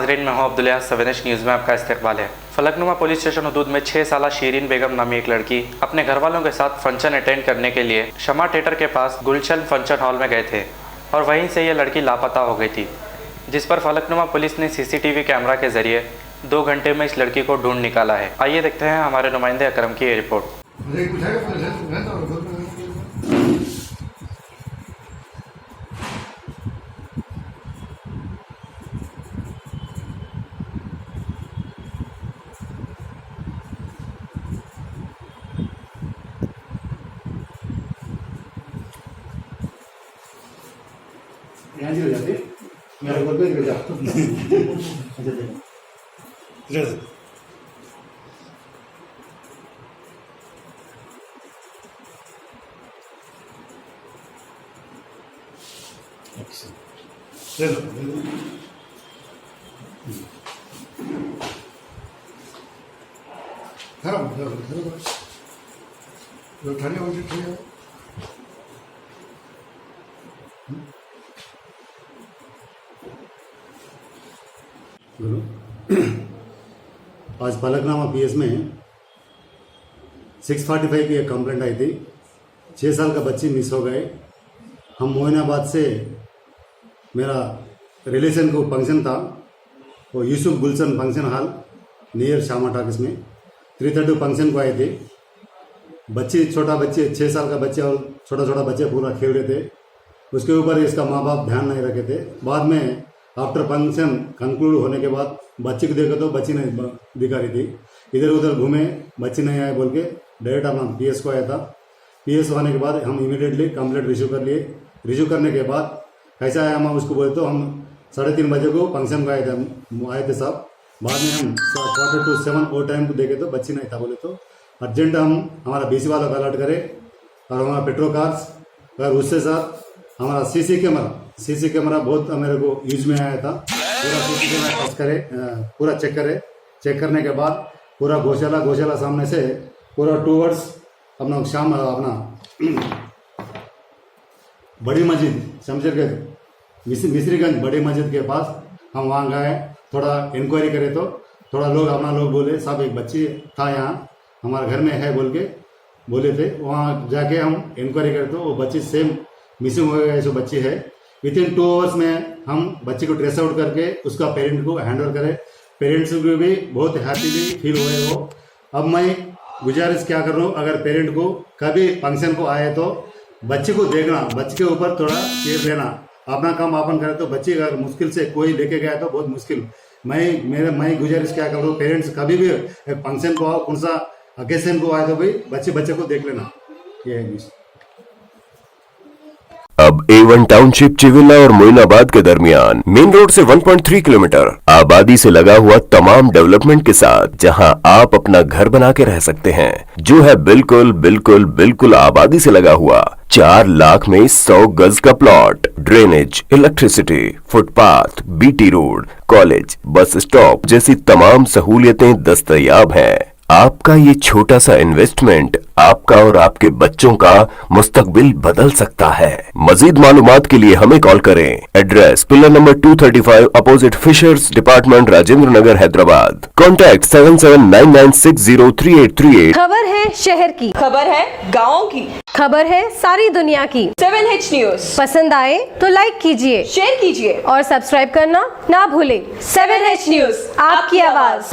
नाजरीन, मैं हूं अब्दुल्ला। सवेनिश न्यूज़ में आपका इस्तकबाल है। फलकनुमा पुलिस स्टेशन हदूद में 6 साला शीरीन बेगम नामी एक लड़की अपने घर वालों के साथ फंक्शन अटेंड करने के लिए शमा थिएटर के पास गुलशन फंक्शन हॉल में गए थे और वहीं से ये लड़की लापता हो गई थी, जिस पर फलकनुमा पुलिस ने CCTV कैमरा के जरिए 2 घंटे में इस लड़की को ढूंढ निकाला है। आइए देखते हैं हमारे नुमाइंदे अकरम की ये रिपोर्ट। यहाँ हो जाते मेरा गोल पे गिर जाओ। चलो खराब ठंडे हो ठंडे आज फलकनुमा PS में 645 की एक कंप्लेंट आई थी। 6 साल का बच्ची मिस हो गए। हम मोइनाबाद से मेरा रिलेशन को फंक्शन था, वो यूसुफ गुलशन फंक्शन हॉल नियर शामा टाकिस में 3:30 फंक्शन को आए थे। बच्चे 6 साल का बच्चे और छोटा बच्चे पूरा खेल रहे थे। उसके ऊपर इसका माँ बाप ध्यान नहीं रखे थे। बाद में आफ्टर फंक्शन कंक्लूड होने के बाद बच्ची को देखा तो बच्ची नहीं दिखा रही थी। इधर उधर घूमे, बच्ची नहीं आए बोल के डायरेक्ट हम PS को आया था। PS आने के बाद हम इमीडिएटली कंप्लेंट रिसीव कर लिए। रिसीव करने के बाद कैसा आया, हम उसको बोले तो हम 3:30 बजे को फंक्शन को आए थे साहब। बाद में हम 6:45 वो टाइम को देखे तो बच्ची नहीं था बोले तो अर्जेंट हम हमारा BC वाला को अलर्ट करे और हमारा पेट्रोल कार्स और उससे साथ हमारा CC कैमरा बहुत मेरे को यूज में आया था। पूरा CC कैमरा टेस्ट करे, पूरा चेक करने के बाद पूरा गौशाला सामने से पूरा टूवर्ड्स अपना बड़ी मस्जिद शमशेर के मिस्रीगंज बड़ी मस्जिद के पास हम वहाँ गए। थोड़ा इंक्वायरी करे तो थोड़ा अपना लोग बोले साहब एक बच्ची था यहाँ हमारे घर में है बोले थे। वहाँ जाके हम इंक्वायरी करे तो वो बच्ची सेम मिसिंग हो गया जो बच्ची है। विथिन 2 आवर्स में हम बच्ची को ट्रेस आउट करके उसका पेरेंट को हैंड ओवर करें। पेरेंट्स को भी बहुत हैप्पीली फील हुए वो। अब मैं गुजारिश क्या कर रहा हूँ, अगर पेरेंट को कभी फंक्शन को आए तो बच्चे को देखना, बच्चे के ऊपर थोड़ा केयर लेना, अपना काम अपन करे तो बच्चे अगर मुश्किल से कोई लेके गया तो बहुत मुश्किल। मैं गुजारिश क्या कर रहा हूँ, पेरेंट्स कभी भी फंक्शन को आओ, कौन सा ओकेजन को आए तो भाई बच्चे को देख लेना। ये है। अब A1 टाउनशिप चिविला और मोइनाबाद के दरमियान मेन रोड से 1.3 किलोमीटर आबादी से लगा हुआ तमाम डेवलपमेंट के साथ जहां आप अपना घर बना के रह सकते हैं, जो है बिल्कुल आबादी से लगा हुआ। 4 लाख में 100 गज का plot, drainage, electricity, footpath, BT road, college, bus stop जैसी तमाम सहूलियतें दस्तयाब हैं। आपका ये छोटा सा इन्वेस्टमेंट आपका और आपके बच्चों का मुस्तकबिल बदल सकता है। मजीद मालूमात के लिए हमें कॉल करें। Address pillar number 235 opposite fisheries department, Rajendra Nagar, Hyderabad. Contact 7799603838। खबर है शहर की, खबर है गाँव की, खबर है सारी दुनिया की। 7H न्यूज पसंद आए तो लाइक कीजिए, शेयर कीजिए और सब्सक्राइब करना ना भूलें। 7H न्यूज, आपकी आवाज।